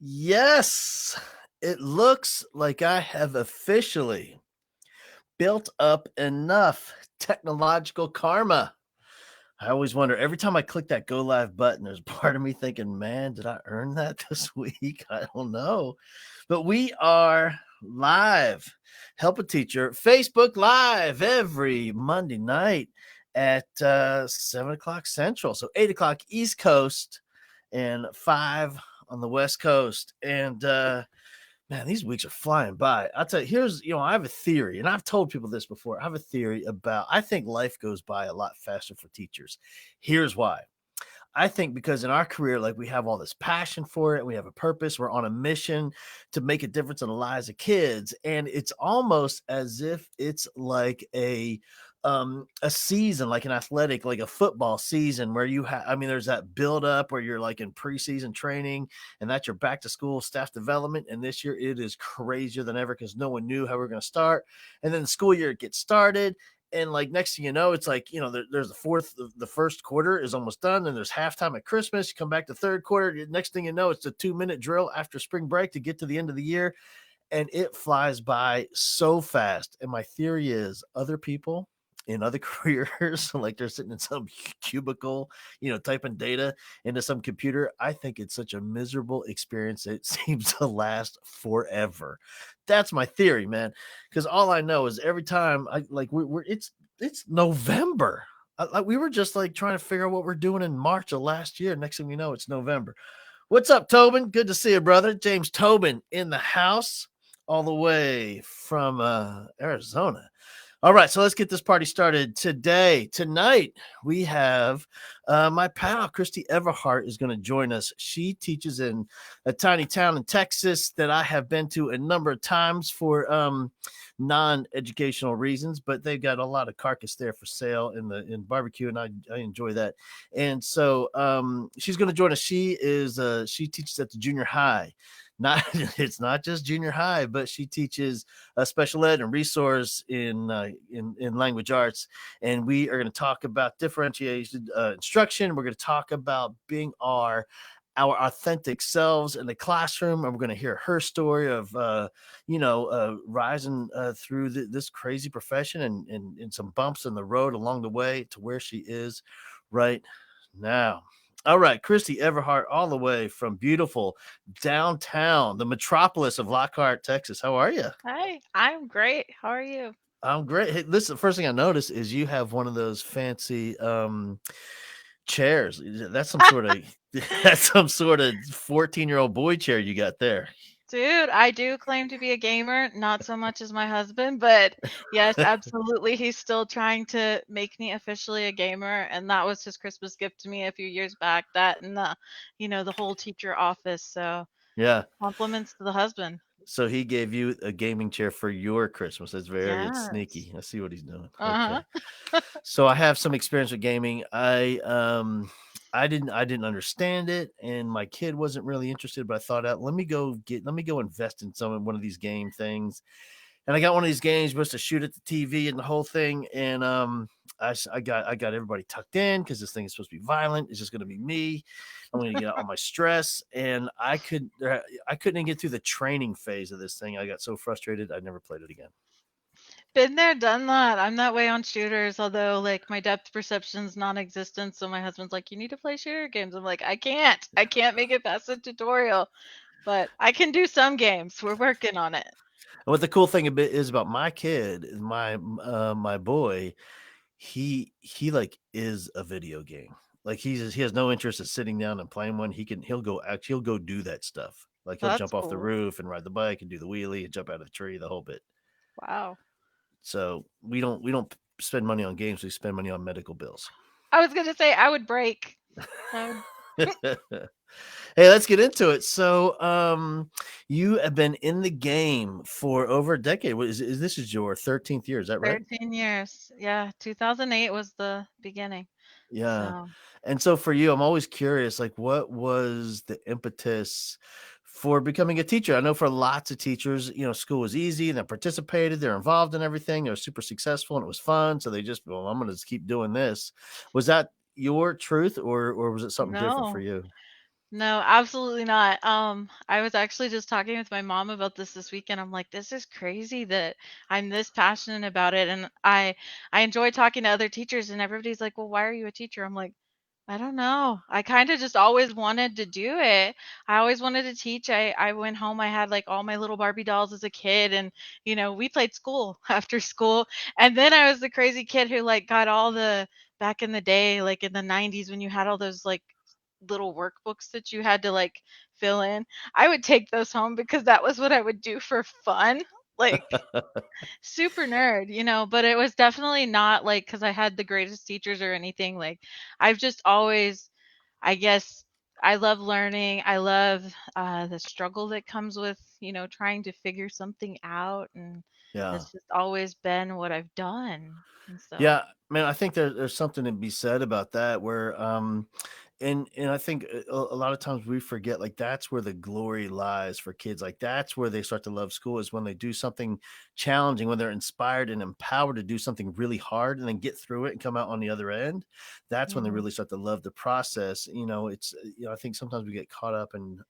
Yes, it looks like I have officially built up enough technological karma. I always wonder every time I click that go live button, there's part of me thinking, man, did I earn that this week? I don't know. But we are live. Help a Teacher, Facebook Live every Monday night at 7 o'clock Central. So 8 o'clock East Coast and 5 on the West Coast. And man, these weeks are flying by. I'll tell you, I have a theory, and I've told people this before. I have a theory about, I think life goes by a lot faster for teachers. Here's why. I think because in our career, like we have all this passion for it, we have a purpose, we're on a mission to make a difference in the lives of kids. And it's almost as if it's like a season, like an athletic, like a football season where there's that build up where you're like in preseason training and that's your back to school staff development. And this year it is crazier than ever because no one knew how we are going to start. And then the school year gets started. And like next thing you know, it's like, there's the first quarter is almost done. And there's halftime at Christmas. You come back to third quarter. Next thing you know, it's a 2-minute drill after spring break to get to the end of the year. And it flies by so fast. And my theory is other people in other careers, like they're sitting in some cubicle, typing data into some computer. I think it's such a miserable experience. It seems to last forever. That's my theory, man. Because all I know is every time it's November. We were just like trying to figure out what we're doing in March of last year. Next thing we know, it's November. What's up, Tobin? Good to see you, brother. James Tobin in the house, all the way from Arizona. All right, so let's get this party started tonight. We have my pal Kristi Everhart is going to join us. She teaches in a tiny town in Texas that I have been to a number of times for non-educational reasons, but they've got a lot of carcass there for sale in barbecue, and I enjoy that. And so she's going to join us. She teaches at the junior high. It's not just junior high, but she teaches special ed and resource in language arts, and we are going to talk about differentiated instruction. We're going to talk about being our authentic selves in the classroom, and we're going to hear her story of rising through this crazy profession and some bumps in the road along the way to where she is right now. All right, Kristi Everhart, all the way from beautiful downtown, the metropolis of Lockhart, Texas. How are you? Hi, I'm great. How are you? I'm great. Hey, listen, the first thing I noticed is you have one of those fancy chairs. That's some sort of that's some sort of 14-year-old boy chair you got there. Dude, I do claim to be a gamer, not so much as my husband, but yes, absolutely. He's still trying to make me officially a gamer, and that was his Christmas gift to me a few years back. That and the whole teacher office. So Yeah. compliments to the husband. So he gave you a gaming chair for your Christmas. It's Yes. sneaky. I see what he's doing. Uh-huh. Okay. So I have some experience with gaming. I didn't understand it, and my kid wasn't really interested, but I thought out, let me go invest in one of these game things. And I got one of these games supposed to shoot at the TV and the whole thing. And I got everybody tucked in because this thing is supposed to be violent. It's just going to be me. I'm going to get out all my stress, and I couldn't even get through the training phase of this thing. I got so frustrated. I never played it again. Been there, done that. I'm that way on shooters, although like my depth perception's non-existent. So my husband's like, "You need to play shooter games." I'm like, "I can't. I can't make it past the tutorial." But I can do some games. We're working on it. And what the cool thing a bit is about my kid, my boy, he like is a video game. Like he has no interest in sitting down and playing one. He'll go do that stuff. Like he'll That's jump off the cool. roof and ride the bike and do the wheelie and jump out of the tree, the whole bit. Wow. So we don't spend money on games. We spend money on medical bills. I was gonna say I would break. I would Hey, let's get into it. So, you have been in the game for over a decade. This is your 13th year? Is that right? 13 years. Yeah, 2008 was the beginning. Yeah. So And so for you, I'm always curious, like, what was the impetus for becoming a teacher? I know for lots of teachers, school was easy and they participated, they're involved in everything, they're super successful and it was fun. So they just, well, I'm going to just keep doing this. Was that your truth or was it something different for no, you? No, absolutely not. I was actually just talking with my mom about this weekend. I'm like, this is crazy that I'm this passionate about it, and I enjoy talking to other teachers, and everybody's like, "Well, why are you a teacher?" I'm like, I don't know. I kind of just always wanted to do it. I always wanted to teach. I went home. I had like all my little Barbie dolls as a kid, and we played school after school. And then I was the crazy kid who like got all the back in the day, like in the 90s when you had all those like little workbooks that you had to like fill in. I would take those home because that was what I would do for fun. Like super nerd, but it was definitely not like because I had the greatest teachers or anything. Like I've just always, I guess, I love learning. I love the struggle that comes with, trying to figure something out. And Yeah. that's just always been what I've done. And so, Yeah, man, I think there's something to be said about that where and I think a lot of times we forget like that's where the glory lies for kids. Like that's where they start to love school is when they do something challenging, when they're inspired and empowered to do something really hard and then get through it and come out on the other end. That's when they mhm, really start to love the process. It's I think sometimes we get caught up in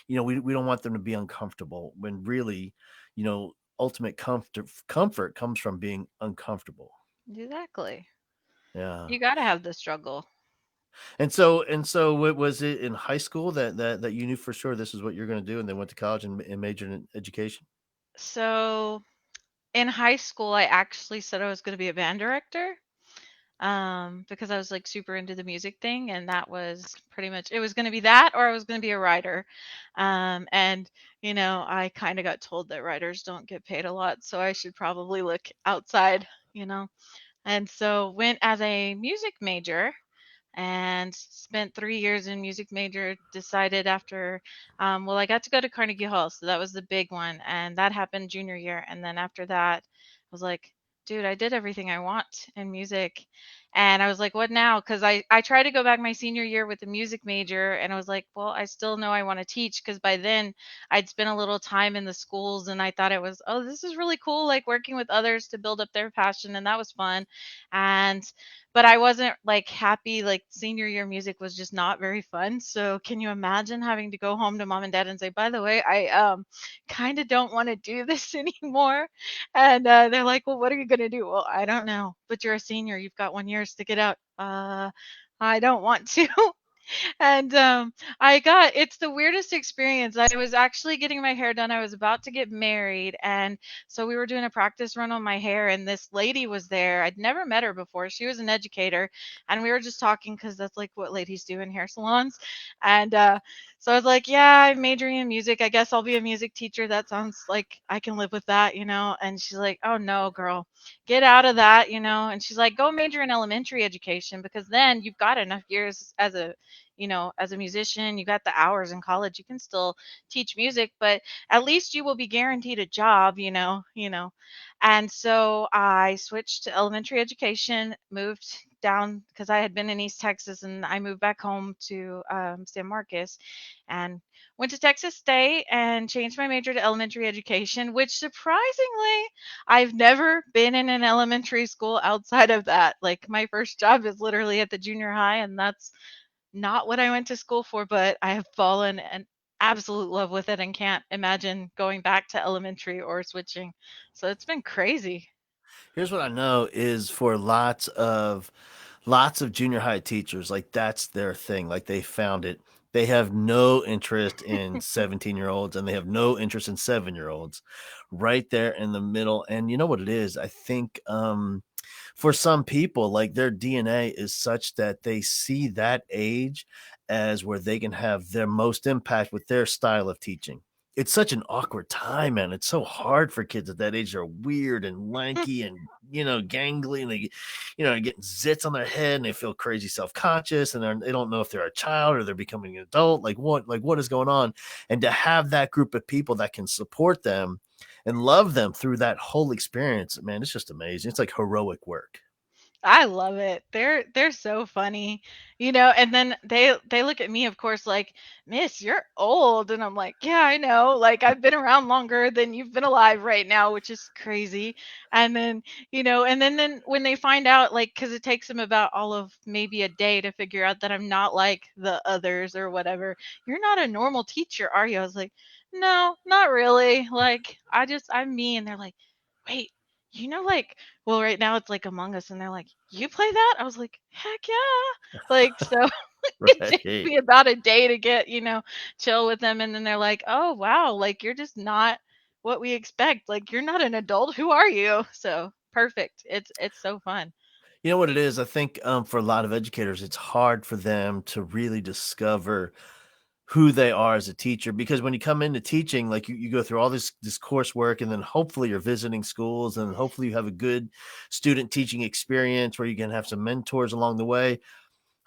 we don't want them to be uncomfortable when really, ultimate comfort comes from being uncomfortable. exactly. Yeah. You got to have the struggle. And so what was it in high school that you knew for sure this is what you're going to do and then went to college and majored in education? So in high school, I actually said I was going to be a band director. Because I was like super into the music thing, and that was pretty much it was going to be that, or I was going to be a writer. And I kind of got told that writers don't get paid a lot, so I should probably look outside, you know. And so went as a music major and spent 3 years in music major. Decided after, well, I got to go to Carnegie Hall, so that was the big one, and that happened junior year. And then after that, I was like, dude, I did everything I want in music. And I was like, what now? Because I tried to go back my senior year with the music major, and I was like, well, I still know I want to teach because by then I'd spent a little time in the schools, and I thought it was, oh, this is really cool, like working with others to build up their passion, and that was fun. And but I wasn't like happy. Like senior year music was just not very fun. So can you imagine having to go home to mom and dad and say, by the way, I kind of don't want to do this anymore? And they're like, well, what are you gonna do? Well, I don't know. But you're a senior. You've got 1 year, stick it out. I don't want to. And it's the weirdest experience. I was actually getting my hair done. I was about to get married. And so we were doing a practice run on my hair, and this lady was there. I'd never met her before. She was an educator. And we were just talking because that's like what ladies do in hair salons. And so I was like, yeah, I'm majoring in music. I guess I'll be a music teacher. That sounds like I can live with that. And she's like, oh no, girl, get out of that. And she's like, go major in elementary education because then you've got enough years as a musician, you got the hours in college, you can still teach music, but at least you will be guaranteed a job. And so I switched to elementary education, moved down because I had been in East Texas, and I moved back home to San Marcos and went to Texas State and changed my major to elementary education, which surprisingly, I've never been in an elementary school outside of that. Like my first job is literally at the junior high, and that's not what I went to school for, but I have fallen in absolute love with it and can't imagine going back to elementary or switching. So it's been crazy. Here's what I know is for lots of junior high teachers, like that's their thing. Like they found it. They have no interest in 17-year-olds and they have no interest in 7-year-olds. Right there in the middle. And you know what it is? I think for some people, like their DNA is such that they see that age as where they can have their most impact with their style of teaching. It's such an awkward time, man. It's so hard for kids at that age. They're weird and lanky and gangly, and they get zits on their head, and they feel crazy self-conscious, and they don't know if they're a child or they're becoming an adult. Like what is going on? And to have that group of people that can support them and love them through that whole experience, man, it's just amazing. It's like heroic work. I love it. They're so funny, and then they look at me, of course, like, "Miss, you're old," and I'm like, "Yeah, I know. Like, I've been around longer than you've been alive right now," which is crazy. And then, and then when they find out, like, because it takes them about all of maybe a day to figure out that I'm not like the others or whatever. "You're not a normal teacher, are you?" I was like, "No, not really. Like, I'm me." And they're like, "Wait, like, well, right now it's like Among Us, and they're like, "You play that?" I was like, "Heck yeah!" Like, so it takes Right. me about a day to get, chill with them, and then they're like, "Oh wow, like you're just not what we expect. Like you're not an adult. Who are you?" So perfect. It's so fun. You know what it is? I think for a lot of educators, it's hard for them to really discover who they are as a teacher, because when you come into teaching, like you go through all this coursework, and then hopefully you're visiting schools, and hopefully you have a good student teaching experience where you can have some mentors along the way.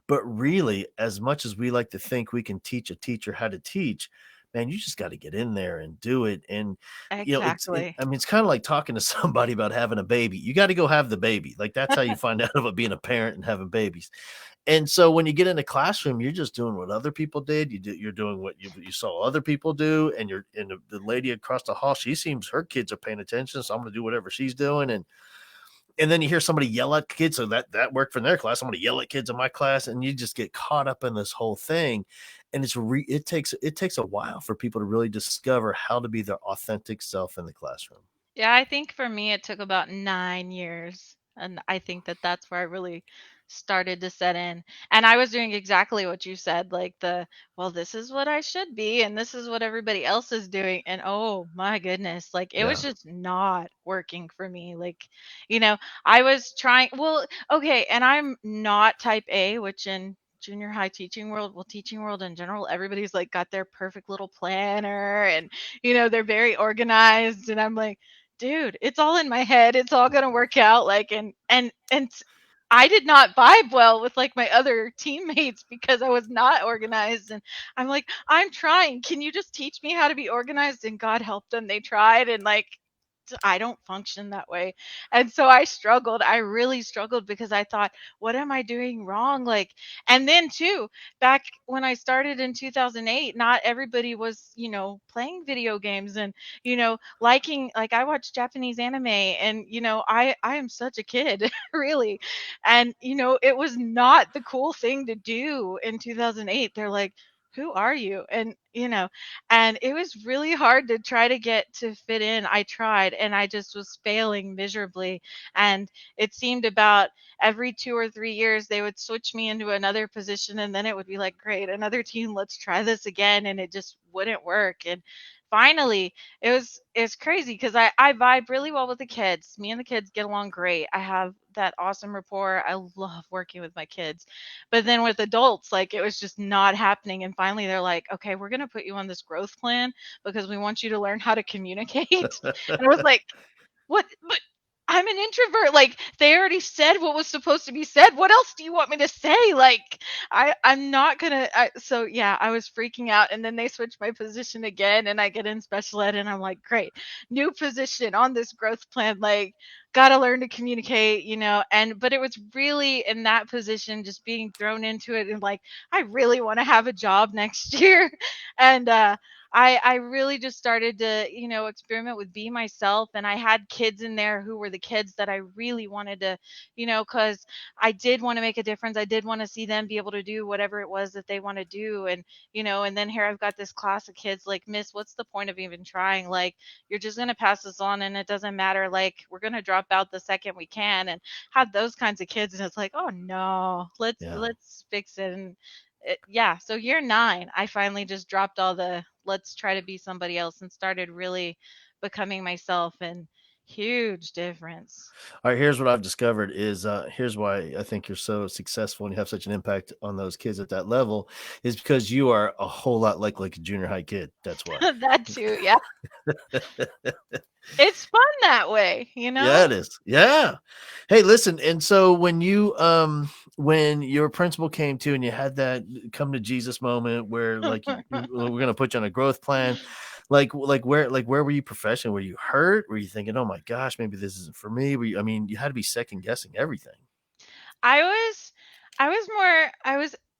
But really, as much as we like to think we can teach a teacher how to teach, man, you just got to get in there and do it. And Exactly. I mean, it's kind of like talking to somebody about having a baby. You got to go have the baby. Like that's how you find out about being a parent and having babies. And so when you get in a classroom, you're just doing what other people did. You're doing what you saw other people do, and the lady across the hall. She seems her kids are paying attention, so I'm going to do whatever she's doing. And then you hear somebody yell at kids, so that worked from their class. I'm going to yell at kids in my class, and you just get caught up in this whole thing. And it takes a while for people to really discover how to be their authentic self in the classroom. Yeah, I think for me it took about 9 years, and I think that that's where I really started to set in. And I was doing exactly what you said, like well, this is what I should be, and this is what everybody else is doing. And oh my goodness, like it was Yeah. just not working for me. Like, you know, I was trying, well, okay, and I'm not type A, which in junior high teaching world, well, teaching world in general, everybody's like got their perfect little planner, and they're very organized, and I'm like, dude, it's all in my head. It's all gonna work out. Like, I did not vibe well with like my other teammates because I was not organized. And I'm like, I'm trying. Can you just teach me how to be organized? And God help them, they tried, and like I don't function that way. And so I struggled. I really struggled because I thought, what am I doing wrong? Like, and then too, back when I started in 2008, not everybody was, playing video games and, liking, like I watch Japanese anime, and, I am such a kid, really. And, it was not the cool thing to do in 2008. They're like, who are you? And it was really hard to try to get to fit in. I tried, and I just was failing miserably. And it seemed about every 2 or 3 years they would switch me into another position, and then it would be like, great, another team, let's try this again, and it just wouldn't work. And finally, it's crazy because I vibe really well with the kids. Me and the kids get along great. I have that awesome rapport. I love working with my kids. But then with adults, like it was just not happening. And finally they're like, okay, we're gonna put you on this growth plan because we want you to learn how to communicate. And I was like, what? But I'm an introvert. Like they already said what was supposed to be said. What else do you want me to say? Like I'm not gonna. So yeah, I was freaking out, and then they switched my position again, and I get in special ed, and I'm like, great, new position on this growth plan. Like gotta learn to communicate, And but it was really in that position, just being thrown into it, and like I really want to have a job next year, and I really just started to, experiment with be myself. And I had kids in there who were the kids that I really wanted to, because I did want to make a difference. I did want to see them be able to do whatever it was that they want to do. And then here I've got this class of kids like, Miss, what's the point of even trying? Like, you're just going to pass this on and it doesn't matter. Like, we're going to drop out the second we can, and have those kinds of kids. And it's like, oh no, let's, Yeah. let's fix it. And yeah, so year 9, I finally just dropped all the let's try to be somebody else and started really becoming myself, and huge difference. All right, here's what I've discovered is here's why I think you're so successful and you have such an impact on those kids at that level is because you are a whole lot like a junior high kid. That's why. That too, yeah. It's fun that way, you Yeah, know? it is. Yeah. Hey, listen, and so when your principal came to and you had that come to Jesus moment where like we're gonna put you on a growth plan, like where were you professionally? Were you hurt? Were you thinking, oh my gosh, maybe this isn't for me? I mean, you had to be second guessing everything. I was I was more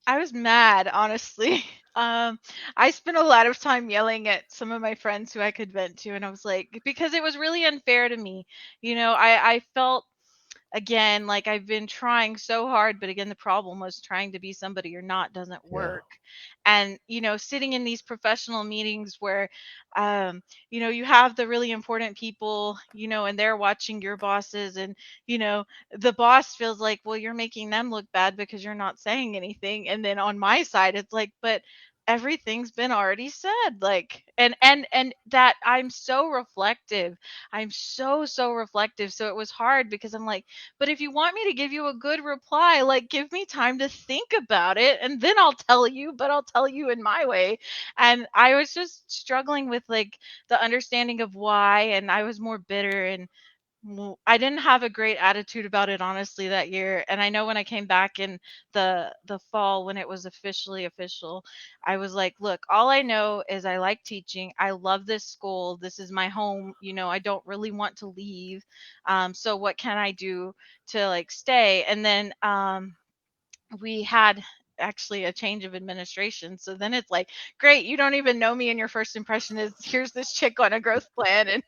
I was mad, honestly. Um, I spent a lot of time yelling at some of my friends who I could vent to, and I was like, because it was really unfair to me. I felt, again, like I've been trying so hard, but again, the problem was trying to be somebody you're not doesn't Yeah. work. And, sitting in these professional meetings where, you have the really important people, and they're watching your bosses, and, you know, the boss feels like, well, you're making them look bad because you're not saying anything. And then on my side, it's like, but everything's been already said, like, and that I'm so reflective. I'm so reflective. So it was hard because I'm like, but if you want me to give you a good reply, like, give me time to think about it and then I'll tell you, but I'll tell you in my way. And I was just struggling with, like, the understanding of why, and I was more bitter, and I didn't have a great attitude about it, honestly, that year. And I know when I came back in the fall, when it was officially official, I was like, look, all I know is I like teaching. I love this school. This is my home. I don't really want to leave. So what can I do to, like, stay? And then we had actually a change of administration. So then it's like, great, you don't even know me, and your first impression is, here's this chick on a growth plan, and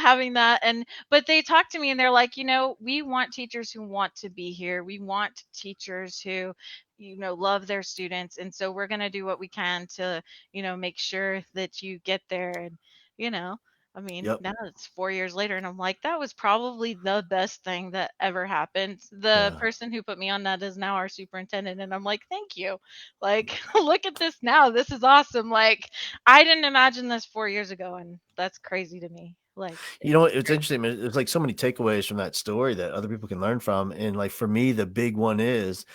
having that. And but they talk to me and they're like, we want teachers who want to be here. We want teachers who love their students, and so we're going to do what we can to make sure that you get there. And you know I mean, Yep. now it's 4 years later, and I'm like, that was probably the best thing that ever happened. The Yeah. person who put me on that is now our superintendent, and I'm like, thank you. Like, look at this now. This is awesome. Like, I didn't imagine this 4 years ago, and that's crazy to me. Like, You know it's what? It's great. interesting, man. There's like so many takeaways from that story that other people can learn from. And like for me, the big one is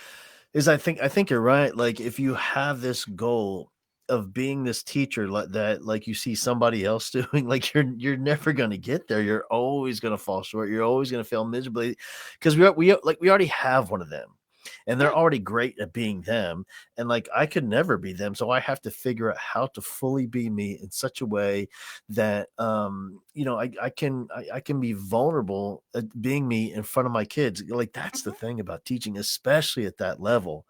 I think you're right. Like if you have this goal of being this teacher that like you see somebody else doing, like you're never gonna get there. You're always gonna fall short. You're always gonna fail miserably because we already have one of them. And they're Yeah. already great at being them. And like I could never be them. So I have to figure out how to fully be me in such a way that I can be vulnerable at being me in front of my kids. Like that's the Mhm. thing about teaching, especially at that level.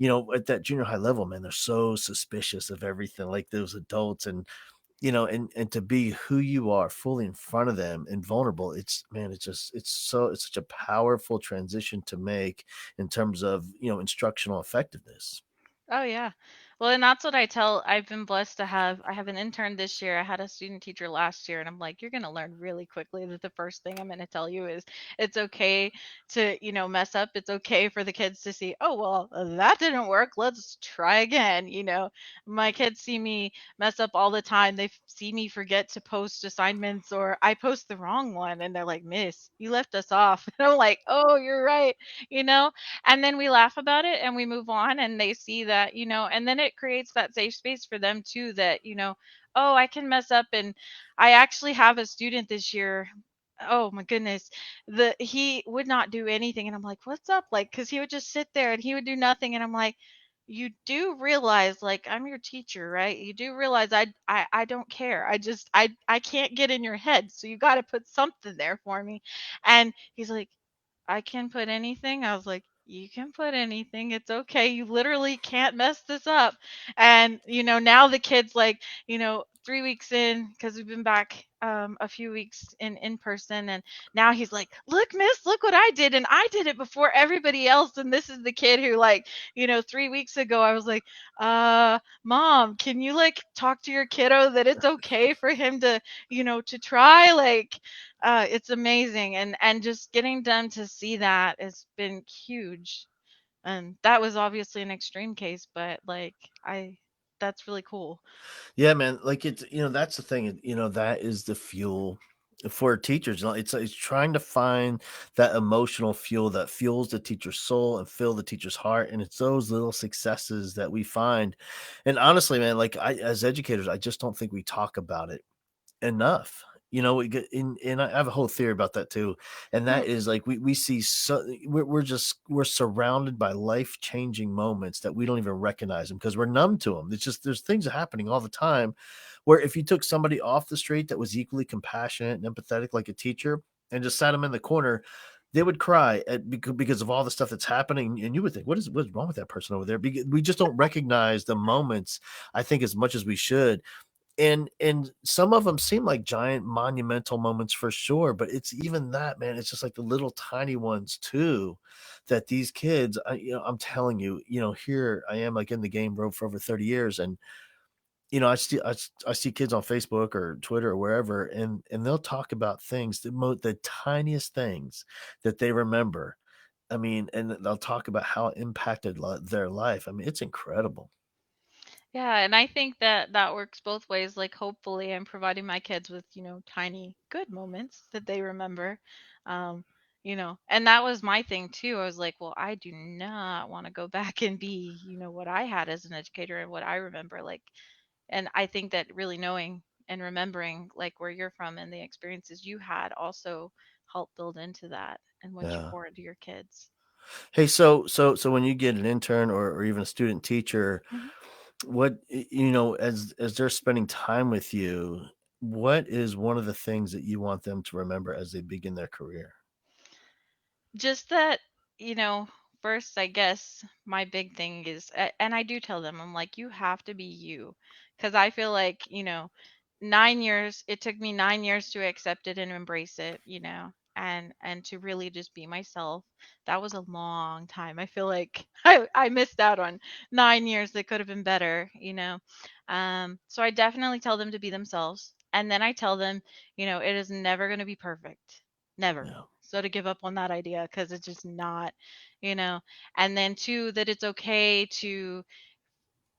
At that junior high level, man, they're so suspicious of everything, like those adults. And and to be who you are fully in front of them and vulnerable, it's man, it's such a powerful transition to make in terms of instructional effectiveness. Oh yeah. Well, and that's what I've been blessed to have. I have an intern this year. I had a student teacher last year, and I'm like, you're going to learn really quickly that the first thing I'm going to tell you is it's okay to, mess up. It's okay for the kids to see, oh, well, that didn't work. Let's try again. My kids see me mess up all the time. They see me forget to post assignments, or I post the wrong one, and they're like, Miss, you left us off. And I'm like, oh, you're right. You know, and then we laugh about it and we move on, and they see that, and then it creates that safe space for them too, that, oh, I can mess up. And I actually have a student this year. Oh my goodness. He would not do anything, and I'm like, what's up? Like, cuz he would just sit there and he would do nothing, and I'm like, you do realize, like, I'm your teacher, right? You do realize I don't care. I can't get in your head. So you got to put something there for me. And he's like, I can put anything. I was like, you can put anything. It's okay. You literally can't mess this up. And, now the kid's like, 3 weeks in, because we've been back a few weeks in person. And now he's like, look, miss, look what I did. And I did it before everybody else. And this is the kid who, like, 3 weeks ago, I was like, mom, can you, like, talk to your kiddo that it's okay for him to, to try? Like, it's amazing, and just getting them to see that has been huge. And that was obviously an extreme case, but, like, I that's really cool. Yeah, man. Like that's the thing. That is the fuel for teachers. It's trying to find that emotional fuel that fuels the teacher's soul and fill the teacher's heart. And it's those little successes that we find. And honestly, man, like as educators, I just don't think we talk about it enough. We get in, and I have a whole theory about that too. And that Mhm. is like we see we're surrounded by life changing moments that we don't even recognize them because we're numb to them. It's just there's things happening all the time where if you took somebody off the street that was equally compassionate and empathetic like a teacher and just sat them in the corner, they would cry because of all the stuff that's happening, and you would think, what's wrong with that person over there? Because we just don't recognize the moments, I think, as much as we should. And some of them seem like giant monumental moments for sure, but it's even that, man, it's just like the little tiny ones too, that these kids, I'm telling you, here I am, like, in the game room for over 30 years, and I see kids on Facebook or Twitter or wherever, and they'll talk about things, the tiniest things that they remember. I mean, and they'll talk about how it impacted their life. I mean, it's incredible. Yeah, and I think that that works both ways. Like, hopefully, I'm providing my kids with, tiny good moments that they remember. Um, and that was my thing too. I was like, well, I do not want to go back and be, what I had as an educator and what I remember. Like, and I think that really knowing and remembering like where you're from and the experiences you had also help build into that and what you Yeah. pour into your kids. Hey, so when you get an intern or even a student teacher, Mhm. as they're spending time with you, what is one of the things that you want them to remember as they begin their career? Just that, you know, first, I guess my big thing is, and I do tell them, I'm like, you have to be you. Because I feel like, 9 years, it took me 9 years to accept it and embrace it, and to really just be myself. That was a long time. I feel like I missed out on 9 years that could have been better, So I definitely tell them to be themselves. And then I tell them, it is never going to be perfect. Never. Yeah. So to give up on that idea because it's just not, you know. And then two, that it's okay to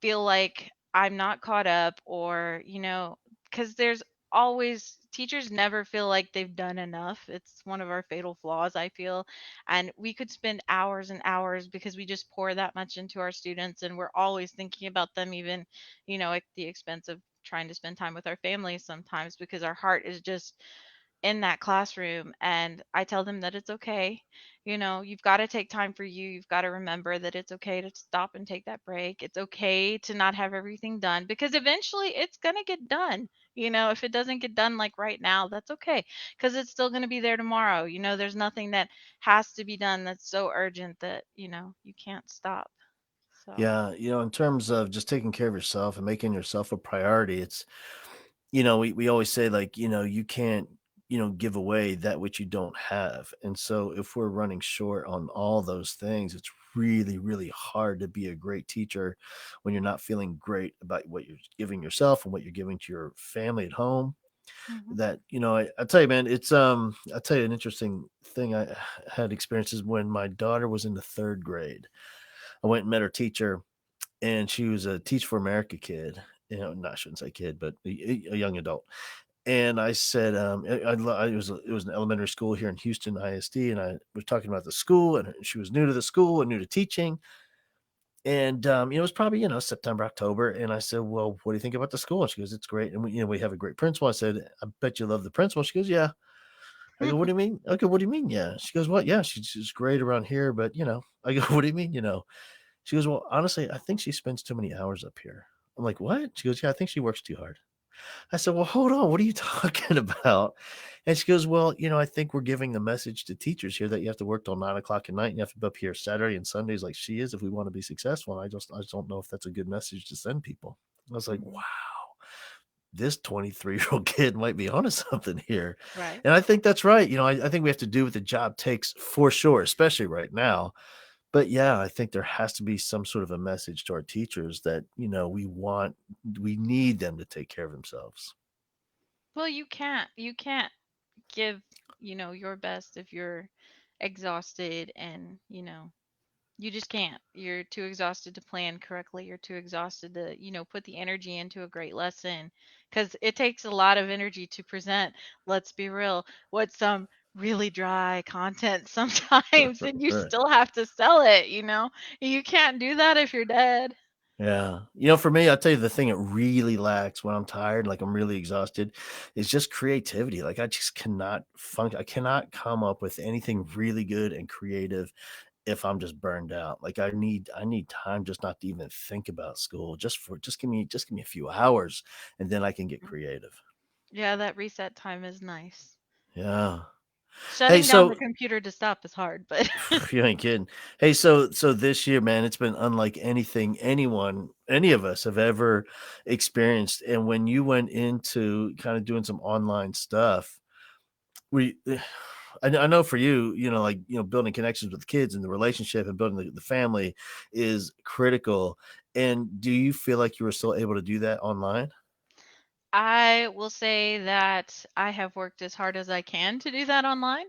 feel like I'm not caught up or, because there's always teachers never feel like they've done enough. It's one of our fatal flaws, I feel. And we could spend hours and hours because we just pour that much into our students and we're always thinking about them, even, at the expense of trying to spend time with our families sometimes because our heart is just in that classroom. And I tell them that it's okay. You've got to take time for you. You've got to remember that it's okay to stop and take that break. It's okay to not have everything done because eventually it's going to get done. If it doesn't get done like right now, that's okay because it's still going to be there tomorrow. There's nothing that has to be done that's so urgent that, you can't stop. So, Yeah, in terms of just taking care of yourself and making yourself a priority, it's, we always say, like, you can't, give away that which you don't have. And so if we're running short on all those things, it's really, really hard to be a great teacher when you're not feeling great about what you're giving yourself and what you're giving to your family at home. mhm. That, I tell you, man, I'll tell you an interesting thing I had experiences when my daughter was in the third grade. I went and met her teacher, and she was a Teach for America kid. No, I shouldn't say kid, but a young adult. And I said, it was an elementary school here in Houston ISD, and I was talking about the school, and she was new to the school and new to teaching. And it was probably, September, October, and I said, "Well, what do you think about the school?" And she goes, "It's great, and we have a great principal." I said, "I bet you love the principal." She goes, "Yeah." I go, "What do you mean?" Okay, "What do you mean, yeah?" She goes, "What? Yeah, she's great around here, but." I go, "What do you mean, She goes, "Well, honestly, I think she spends too many hours up here." I'm like, "What?" She goes, "Yeah, I think she works too hard." I said, "Well, hold on. What are you talking about?" And she goes, "Well, I think we're giving the message to teachers here that you have to work till 9 o'clock at night and you have to be up here Saturday and Sundays like she is if we want to be successful. And I just don't know if that's a good message to send people." I was like, wow, Mhm. this 23-year-old kid might be onto something here. Right. And I think that's right. I think we have to do what the job takes for sure, especially right now. But yeah, I think there has to be some sort of a message to our teachers that, we need them to take care of themselves. Well, you can't give, your best if you're exhausted and, you just can't. You're too exhausted to plan correctly. You're too exhausted to, put the energy into a great lesson because it takes a lot of energy to present, let's be real, what some really dry content sometimes, and you Right. still have to sell it. You can't do that if you're dead. Yeah. For me, I'll tell you the thing it really lacks when I'm tired, like I'm really exhausted, is just creativity. Like I just cannot function. I cannot come up with anything really good and creative if I'm just burned out. Like I need time just not to even think about school. Just give me a few hours and then I can get creative. Yeah, that reset time is nice. Yeah. Hey, Shutting down the so computer to stop is hard, but you ain't kidding. Hey, so this year, man, it's been unlike anything any of us have ever experienced. And when you went into kind of doing some online stuff, we I know for you, like, building connections with kids and the relationship and building the family is critical. And do you feel like you were still able to do that online? I will say that I have worked as hard as I can to do that online.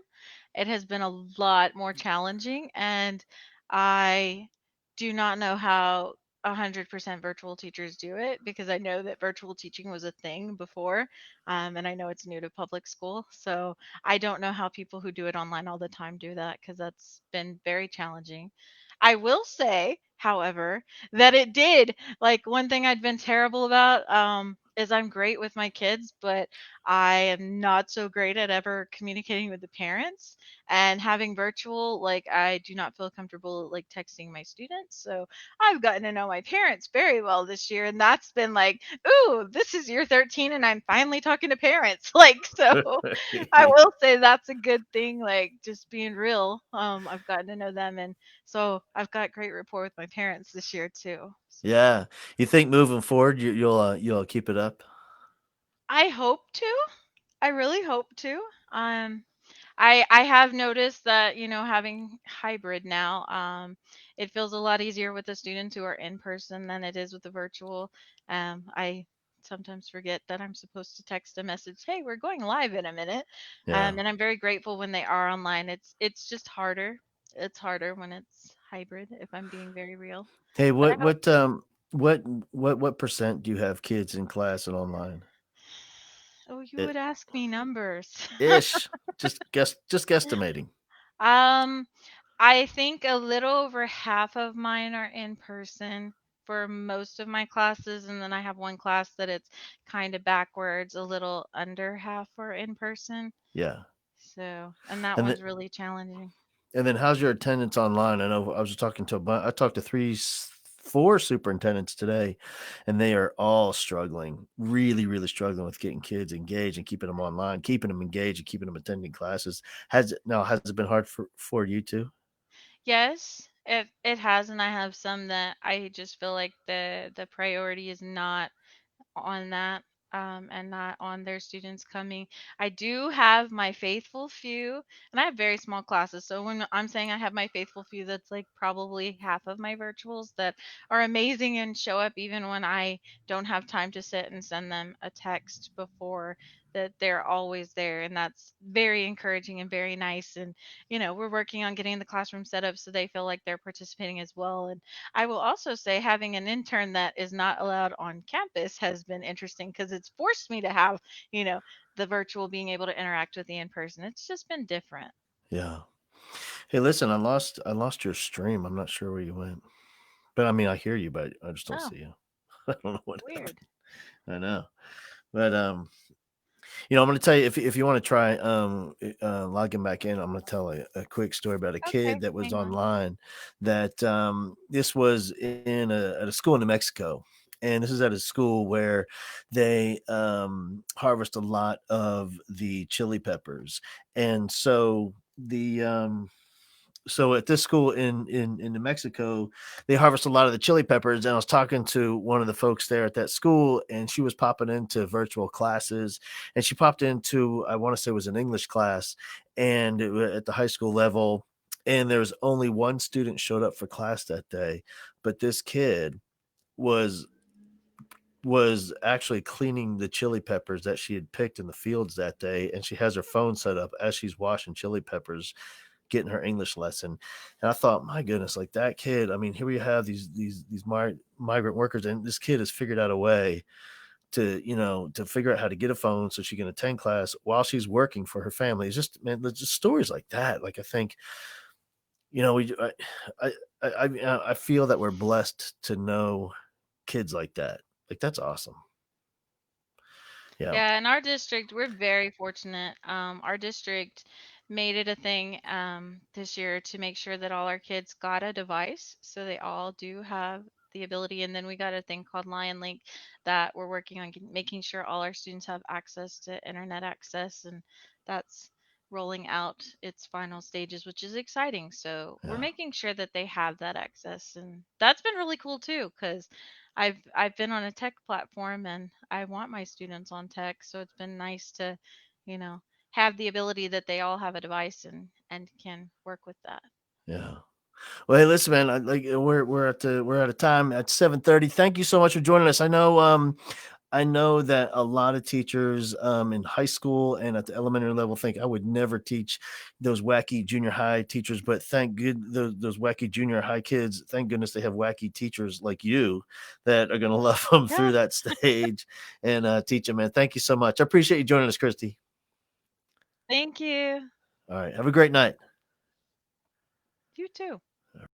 It has been a lot more challenging, and I do not know how 100% virtual teachers do it because I know that virtual teaching was a thing before, and I know it's new to public school. So I don't know how people who do it online all the time do that because that's been very challenging. I will say, however, that it did like one thing I'd been terrible about is I'm great with my kids, but I am not so great at ever communicating with the parents and having virtual, like I do not feel comfortable like texting my students. So I've gotten to know my parents very well this year, and that's been like, ooh, this is year 13 and I'm finally talking to parents. Like so I will say that's a good thing, like just being real. I've gotten to know them, and so I've got great rapport with my parents this year too. So Yeah. You think moving forward, you'll keep it up? I hope to. I really hope to. Um, I have noticed that, having hybrid now, it feels a lot easier with the students who are in person than it is with the virtual. I sometimes forget that I'm supposed to text a message, "Hey, we're going live in a minute." Yeah. And I'm very grateful when they are online. It's just harder. It's harder when it's hybrid, if I'm being very real. Hey, But I what hope what to. um what what percent do you have kids in class and online? Oh, you It would ask me numbers. ish. Just guesstimating. Um, I think a little over half of mine are in person for most of my classes, and then I have one class that it's kind of backwards, a little under half are in person. Yeah. So, and that And then one's really challenging. how's your attendance online? I know I was talking to I talked to four superintendents today, and they are all struggling, really, really struggling with getting kids engaged and keeping them online, keeping them engaged and keeping them attending classes. Has it been hard for you too? Yes, it has, and I have some that I just feel like the priority is not on that, and not on their students coming. I do have my faithful few, and I have very small classes. So when I'm saying I have my faithful few, that's like probably half of my virtuals that are amazing and show up even when I don't have time to sit and send them a text before, that they're always there. And that's very encouraging and very nice. And, we're working on getting the classroom set up so they feel like they're participating as well. And I will also say having an intern that is not allowed on campus has been interesting because it's forced me to have, you know, the virtual being able to interact with the in person. It's just been different. Yeah. Hey, listen, I lost your stream. I'm not sure where you went. But I mean, I hear you, but I just don't Oh, see you. I don't know what happened. weird. I know. But I'm going to tell you if you want to try logging back in, I'm going to tell a quick story about a Okay, kid that was hang on. online that this was at a school in New Mexico. And this is at a school where they harvest a lot of the chili peppers. And so at this school in New Mexico, they harvest a lot of the chili peppers. And I was talking to one of the folks there at that school, and she was popping into virtual classes, and she popped into, I want to say it was an English class, and at the high school level. And there was only one student showed up for class that day, but this kid was was actually cleaning the chili peppers that she had picked in the fields that day, and she has her phone set up as she's washing chili peppers, getting her English lesson. And I thought, my goodness, like that kid. I mean, here we have these migrant workers, and this kid has figured out a way to figure out how to get a phone so she can attend class while she's working for her family. It's just, man, there's just stories like that. Like I think, we I feel that we're blessed to know kids like that. Like that's awesome. Yeah. Yeah, in our district, we're very fortunate. Our district made it a thing this year to make sure that all our kids got a device, so they all do have the ability. And then we got a thing called Lion Link that we're working on making sure all our students have access to internet access, and that's rolling out its final stages, which is exciting. So we're Yeah. making sure that they have that access, and that's been really cool too. Because I've been on a tech platform, and I want my students on tech. So it's been nice to, you know, have the ability that they all have a device and can work with that. Yeah. Well, hey, listen, man. We're out of time at 7:30. Thank you so much for joining us. I know that a lot of teachers in high school and at the elementary level think I would never teach those wacky junior high teachers, but thank good those wacky junior high kids. Thank goodness they have wacky teachers like you that are going to love them Yeah. through that stage and teach them. Man, thank you so much. I appreciate you joining us, Kristi. Thank you. All right, have a great night. You too.